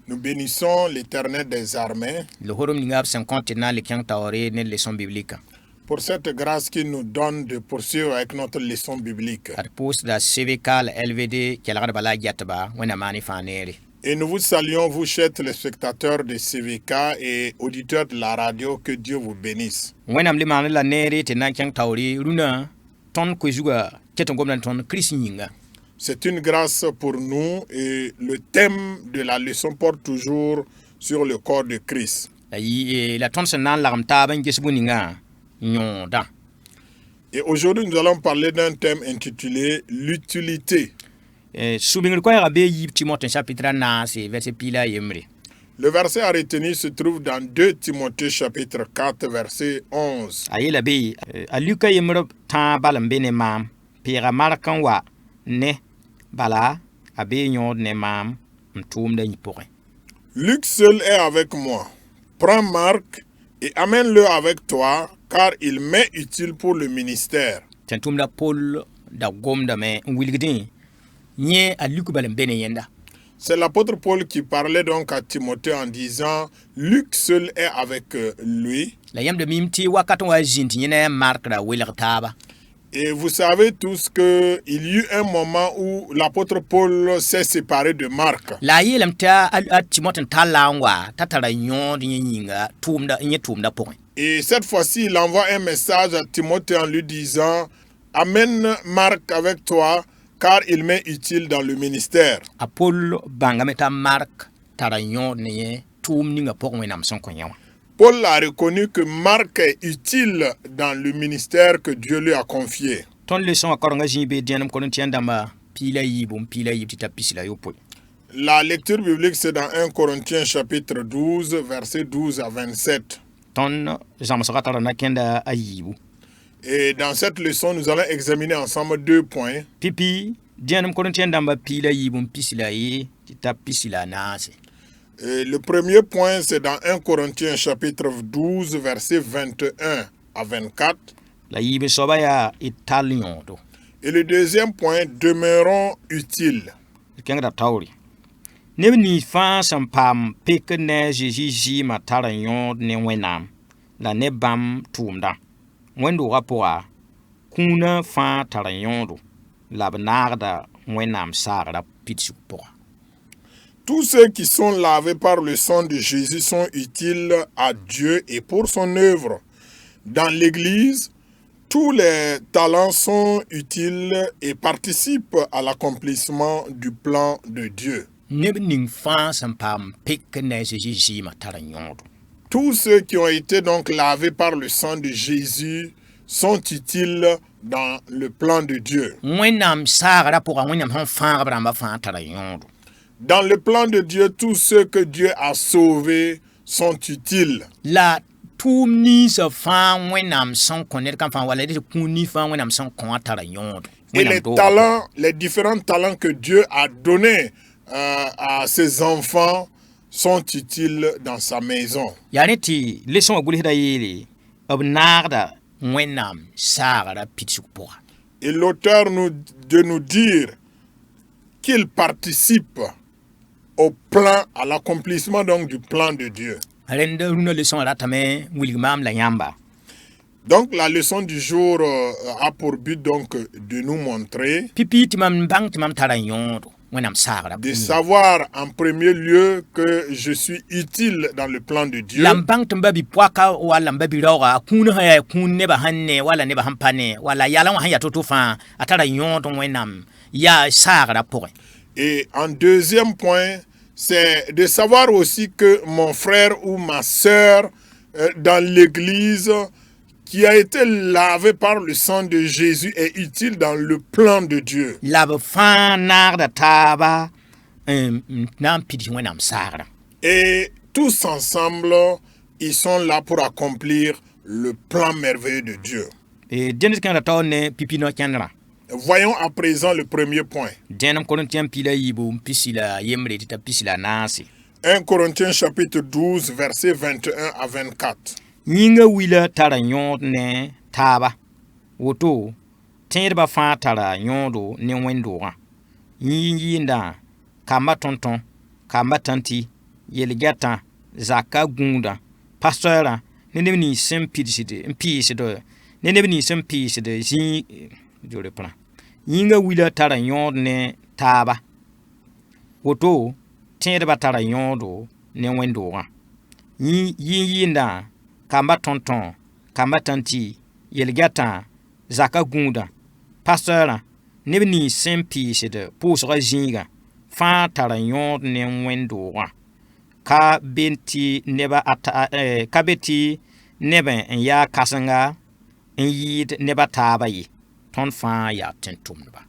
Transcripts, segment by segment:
Nous bénissons l'Éternel des armées pour cette grâce qu'il nous donne de poursuivre avec notre leçon biblique. Et nous vous saluons, vous chers téléspectateurs de CVK et auditeurs de la radio, que Dieu vous bénisse. C'est une grâce pour nous et le thème de la leçon porte toujours sur le corps de Christ. Et aujourd'hui, nous allons parler d'un thème intitulé l'utilité. Le verset à retenir se trouve dans 2 Timothée chapitre 4 verset 11. Luc seul est avec moi. Prends Marc et amène-le avec toi, car il m'est utile pour le ministère. C'est l'apôtre Paul qui parlait donc à Timothée en disant Luc seul est avec lui. Et vous savez tous qu'il y eut un moment où l'apôtre Paul s'est séparé de Marc. Et cette fois-ci, il envoie un message à Timothée en lui disant amène Marc avec toi, car il m'est utile dans le ministère. Paul a reconnu que Marc est utile dans le ministère que Dieu lui a confié. La lecture biblique, c'est dans 1 Corinthiens chapitre 12, versets 12 à 27. Et dans cette leçon, nous allons examiner ensemble 2 points. Le premier point, c'est dans 1 Corinthiens chapitre 12, versets 21 à 24. Et le deuxième point, demeurons utiles. Tous ceux qui sont lavés par le sang de Jésus sont utiles à Dieu et pour son œuvre. Dans l'Église, tous les talents sont utiles et participent à l'accomplissement du plan de Dieu. Tous ceux qui ont été donc lavés par le sang de Jésus sont utiles dans le plan de Dieu. Dans le plan de Dieu, tous ceux que Dieu a sauvés sont utiles. Et les talents, les différents talents que Dieu a donnés à ses enfants sont utiles dans sa maison. Et l'auteur de nous dire qu'il participe au plan, à l'accomplissement donc du plan de Dieu. Donc la leçon du jour a pour but donc de nous montrer de savoir en premier lieu que je suis utile dans le plan de Dieu. Et en deuxième point, c'est de savoir aussi que mon frère ou ma sœur dans l'église qui a été lavé par le sang de Jésus est utile dans le plan de Dieu. Et tous ensemble, ils sont là pour accomplir le plan merveilleux de Dieu. Voyons à présent le premier point. 1 Corinthiens chapitre 12, versets 21 à 24. kamba tonton, kamba tanti, yelgata, zaka gunda, pastora, nene ni sempidiside, mpiside, nene ni sempiside, zin, jole plan. Yinga wila tara yon ne taba. Woto, tiende batara yondo ne wendoa. Yinda, kamba tonton, kamba tanti, yelgata, zaka gunda, pastora, neb ni sẽn piisd pʋʋsga zĩiga fãa tara yõod ne wẽn-doogã ka be tɩ neb n yaa kãsenga n yɩɩd neb a taaba ye tõnd fãa yaa tẽn-tʋmdba.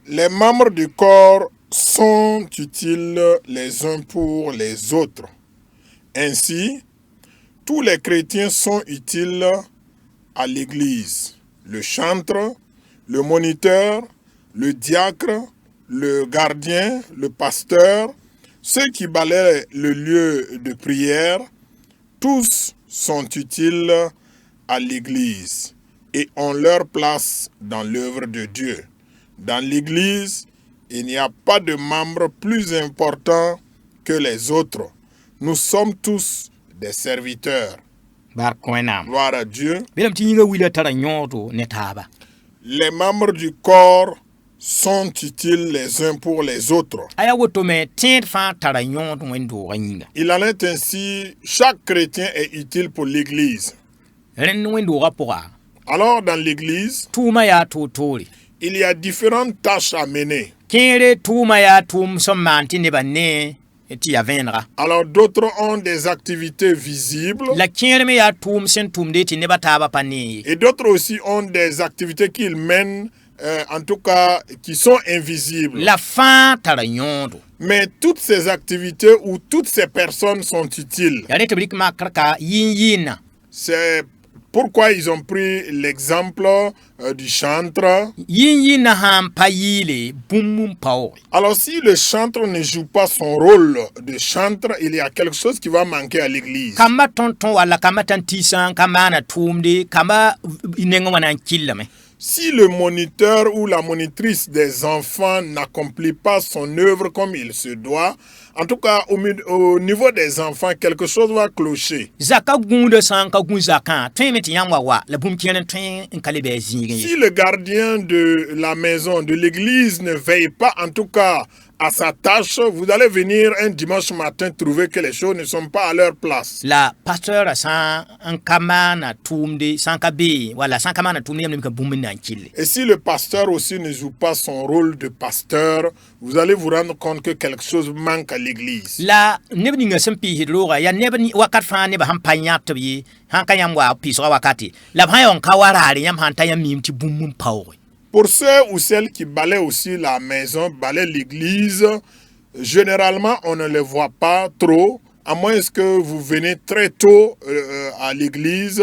Les membres du corps sont utiles les uns pour les autres. Ainsi, tous les chrétiens sont utiles à l'Église. Le chantre, le moniteur, le diacre, le gardien, le pasteur, ceux qui balaient le lieu de prière, tous sont utiles à l'Église et ont leur place dans l'œuvre de Dieu. Dans l'Église, il n'y a pas de membre plus important que les autres. Nous sommes tous des serviteurs. Gloire à Dieu. Les membres du corps sont utiles les uns pour les autres. Il en est ainsi, chaque chrétien est utile pour l'Église. Alors dans l'Église, il y a différentes tâches à mener. Alors d'autres ont des activités visibles et d'autres aussi ont des activités qu'ils mènent, en tout cas qui sont invisibles. Mais toutes ces activités ou toutes ces personnes sont utiles. C'est pourquoi ils ont pris l'exemple du chantre. Alors si le chantre ne joue pas son rôle de chantre, il y a quelque chose qui va manquer à l'église. Si le moniteur ou la monitrice des enfants n'accomplit pas son œuvre comme il se doit, en tout cas au niveau des enfants, quelque chose va clocher. Si le gardien de la maison, de l'église ne veille pas, en tout cas à sa tâche, vous allez venir un dimanche matin trouver que les choses ne sont pas à leur place. La pasteur Et si le pasteur aussi ne joue pas son rôle de pasteur, vous allez vous rendre compte que quelque chose manque à l'église. Pour ceux ou celles qui balaient aussi la maison, balaient l'église, généralement on ne les voit pas trop, à moins que vous venez très tôt à l'église.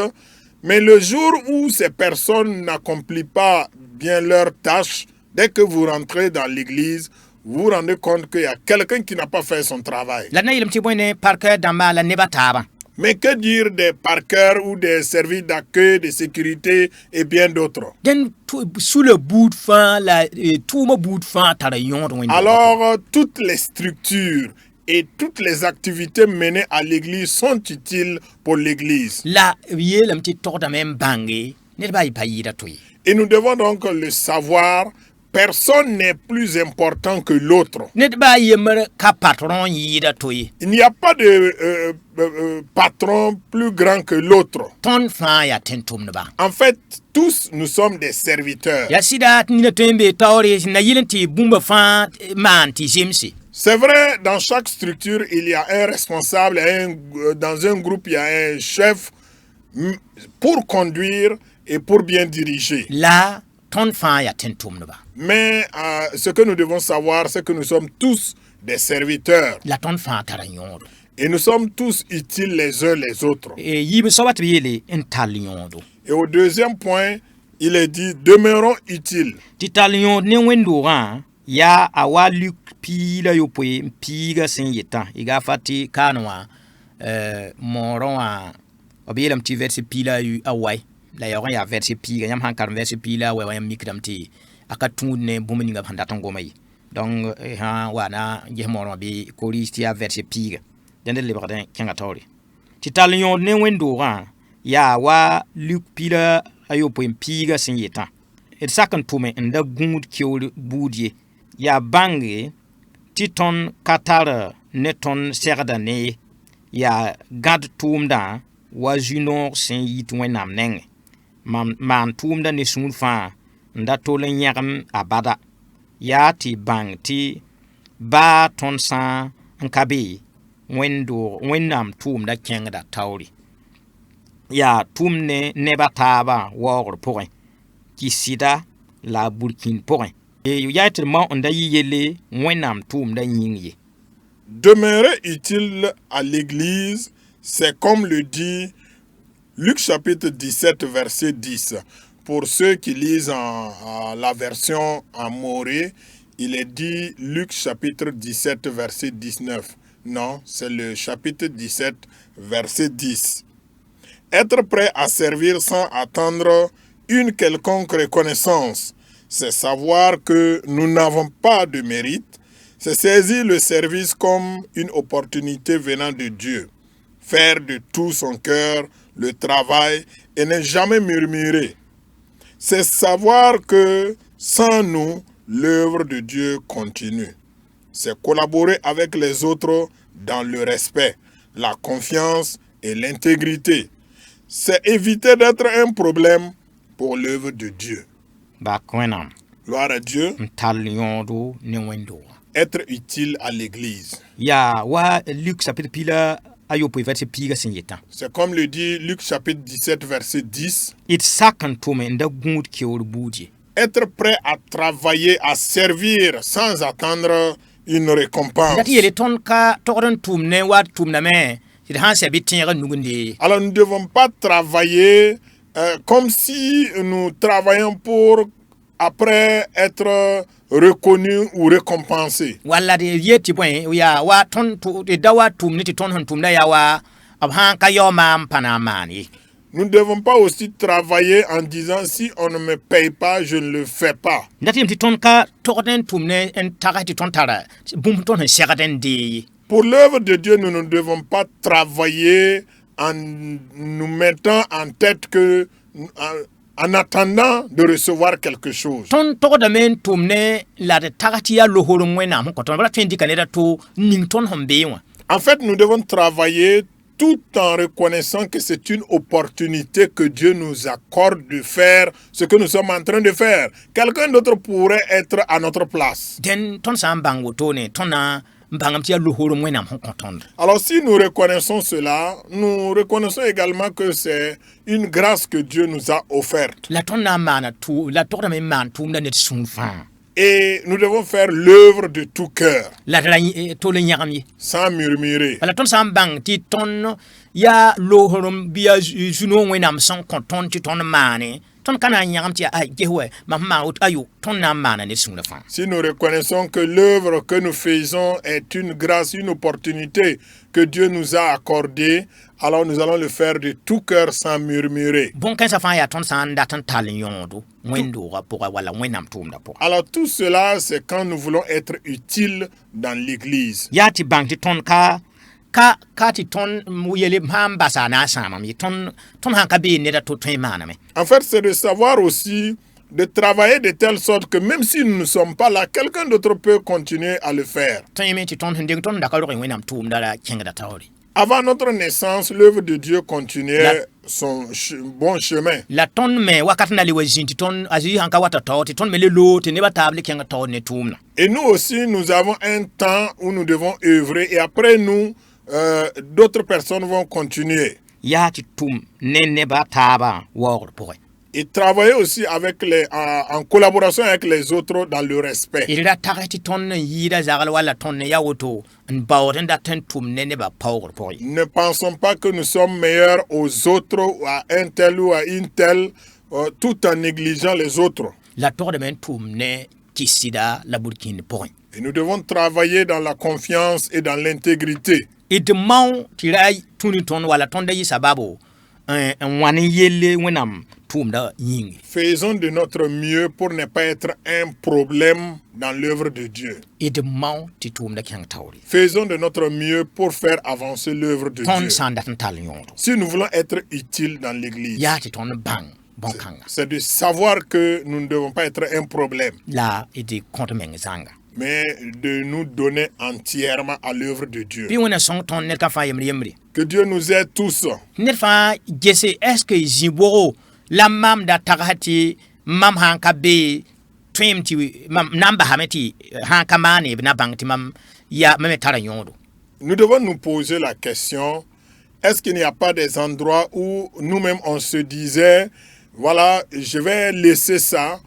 Mais le jour où ces personnes n'accomplissent pas bien leur tâche, dès que vous rentrez dans l'église, vous vous rendez compte qu'il y a quelqu'un qui n'a pas fait son travail. Mais que dire des parkers ou des services d'accueil, de sécurité et bien d'autres? Alors, toutes les structures et toutes les activités menées à l'église sont utiles pour l'église. Et nous devons donc le savoir. Personne n'est plus important que l'autre. Il n'y a pas de patron plus grand que l'autre. En fait, tous nous sommes des serviteurs. C'est vrai, dans chaque structure, il y a un responsable, dans un groupe, il y a un chef pour conduire et pour bien diriger. Mais ce que nous devons savoir, c'est que nous sommes tous des serviteurs. Et nous sommes tous utiles les uns les autres. Et au deuxième point, il est dit, demeurons utiles. La ya verset piga yam hankar verset pila we wayam mikram ti aka tunne bumeninga handatan gomay donc ha wana je mo bi Coristia verset piga dende le baden kenga tawri ti talion ne wendo ga ya wa Luc pila ayo poem piga sin yeta et sakan tume nda gund kiol budie ya bange ti ton katara ne ton serda ne ya gad tumda wa junor sin yit wenam neng man tumda ne sun fa nda tolen yagam abada ya ti bang ti ba ton sa nkabe wendo wenam tumda kengda tawri ya tumne ne bataba wor point qui sida la Burkina point et ya ti ma onda yele wenam tumda yingi. Demeurer utile à l'église, c'est comme le dit Luc chapitre 17 verset 10. Pour ceux qui lisent la version en moré, il est dit Luc chapitre 17 verset 19. Non, c'est le chapitre 17 verset 10. Être prêt à servir sans attendre une quelconque reconnaissance, c'est savoir que nous n'avons pas de mérite. C'est saisir le service comme une opportunité venant de Dieu. Faire de tout son cœur le travail et ne jamais murmurer. C'est savoir que sans nous, l'œuvre de Dieu continue. C'est collaborer avec les autres dans le respect, la confiance et l'intégrité. C'est éviter d'être un problème pour l'œuvre de Dieu. Gloire à Dieu. Être utile à l'église. C'est comme le dit Luc chapitre 17 verset 10. Être prêt à travailler, à servir sans attendre une récompense. Alors nous ne devons pas travailler comme si nous travaillons pour après être reconnu ou récompensé. Nous ne devons pas aussi travailler en disant si on ne me paye pas, je ne le fais pas. Pour l'œuvre de Dieu, nous ne devons pas travailler en nous mettant en tête que en attendant de recevoir quelque chose. En fait, nous devons travailler tout en reconnaissant que c'est une opportunité que Dieu nous accorde de faire ce que nous sommes en train de faire. Quelqu'un d'autre pourrait être à notre place. Alors si nous reconnaissons cela, nous reconnaissons également que c'est une grâce que Dieu nous a offerte. Et nous devons faire l'œuvre de tout cœur, sans murmurer. Si nous reconnaissons que l'œuvre que nous faisons est une grâce, une opportunité que Dieu nous a accordée, alors nous allons le faire de tout cœur sans murmurer. Alors tout cela, c'est quand nous voulons être utiles dans l'église. En fait, c'est de savoir aussi de travailler de telle sorte que même si nous ne sommes pas là, quelqu'un d'autre peut continuer à le faire. Avant notre naissance, l'œuvre de Dieu continuait son bon chemin. Et nous aussi, nous avons un temps où nous devons œuvrer et après nous, d'autres personnes vont continuer. Et travailler aussi avec en collaboration avec les autres dans le respect. Ne pensons pas que nous sommes meilleurs aux autres, ou à un tel ou à une telle, tout en négligeant les autres. Et nous devons travailler dans la confiance et dans l'intégrité. wan yelle wẽnnaam tʋʋmda yĩnge. Faisons de notre mieux pour ne pas être un problème dans l'œuvre de Dieu. D mao tɩ tʋʋmda kẽng taoore. Faisons de notre mieux pour faire avancer l'œuvre de Tõnd Dieu. sã n dat n tall yõodo. Si nous voulons être utiles dans l'Église, Yaa tɩ tõnd bãng bõn-kãnga. c'est de savoir que nous ne devons pas être un problème, La d kõt meng zãnga. mais de nous donner entièrement à l'œuvre de Dieu. Bɩ wẽna sõng tõnd ned ka fãa yembre. Que Dieu nous aide tous. Ned fãa gese est-ce zĩ-bogo la mam da tagsa tɩ mam sã n ka be tõeem tɩ mam na n basame tɩ sã n ka maane b na bãng tɩ mam me tara yõodo. Nous devons nous poser la question, est-ce qu'il n'y a pas des endroits où nous-mêmes on se disait, voilà, je vais laisser ça,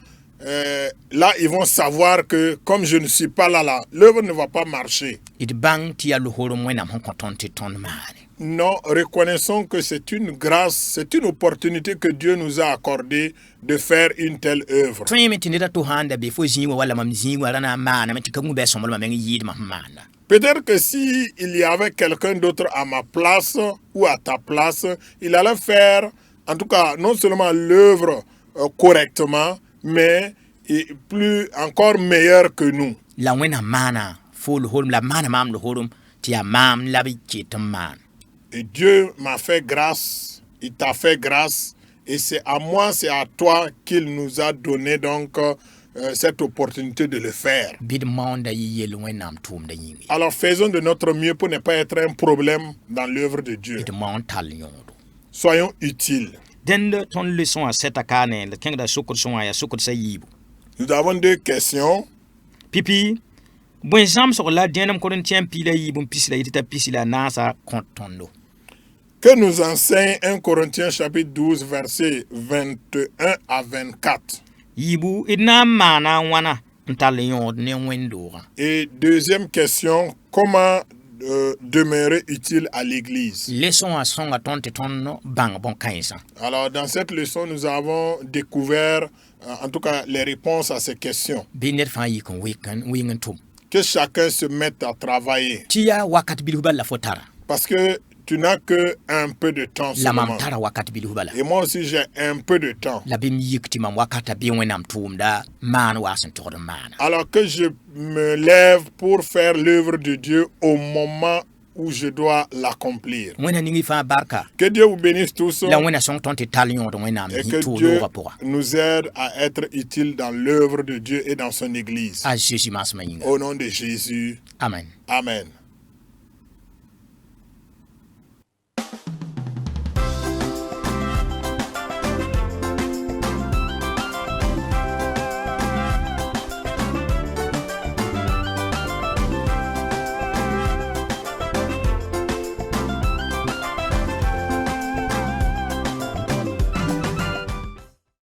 là ils vont savoir que comme je ne suis pas là, l'œuvre ne va pas marcher. D bãng tɩ yaa lohoorem wẽnnaam sẽn kõ tõnd tɩ tõnd maane. Non, reconnaissons que c'est une grâce, c'est une opportunité que Dieu nous a accordée de faire une telle œuvre. Tõeeme tɩ ned a tʋ sã n da be fo zĩig wã wala mam zĩig wã ra na n maaname tɩ ka gũ bɩ a sõmblmã meng yɩɩdmã sẽn maanda. Peut-être que si il y avait quelqu'un d'autre à ma place ou à ta place, il allait faire, en tout cas, non seulement l'œuvre correctement, mais plus encore meilleur que nous. La wẽnnaam maana fo lohoorem la maana maam lohoorem tɩ yaa maam la b ket n maan. Et Dieu m'a fait grâce, il t'a fait grâce, et c'est à moi, c'est à toi qu'il nous a donné donc cette opportunité de le faire. Bɩ d maoonda yɩ yell wẽnnaam tʋʋmda yĩnge. Alors faisons de notre mieux pour ne pas être un problème dans l'œuvre de Dieu. D maoon tall yõodo. Soyons utiles. Dẽnd tõnd leçon a sɛta kaane la kẽngda sʋkd sõn wã yaa sʋkd sa yiibu. Nous avons deux questions. Pipi, bõe zãmsg la dẽenem Corinthiens pi la yiib n pis la yɩ tɩ t'a pis la naasa kõt tõndo. Que nous enseigne 1 Corinthiens chapitre 12 versets 21 à 24. Yiibu d na n maana wãna n tall yõod ne wẽn-doogã. Et deuxième question, comment demeurer utile à l'église? Leçon a sõnga tõnd tɩ tõnd bãng bõn-kãensã. Alors dans cette leçon, nous avons découvert en tout cas les réponses à ces questions. Bɩ ned fãa yik n wɩng n tʋm. Que chacun se mette à travailler. Tɩ yaa wakat bilf bala fo tara. Parce que tu n'as que un peu de temps La mam seulement. tara wakat bilf bala. Et moi aussi, j'ai un peu de temps. La bɩ m yik tɩ mam wakata bɩ wẽnnaam tʋʋmda maan waa sẽn togd n maana. Alors que je me lève pour faire l'œuvre de Dieu au moment où je dois l'accomplir. Wẽnna ning y fãa barka. Que Dieu vous bénisse tous La wẽnna sõng tõnd tɩ tall yõod wẽnnaam et que Dieu tʋʋm-doogã pʋga. nous aide à être utiles dans l'œuvre de Dieu et dans son église. A Jésus maasmã yĩnga. Au nom de Jésus, Amen. Amen.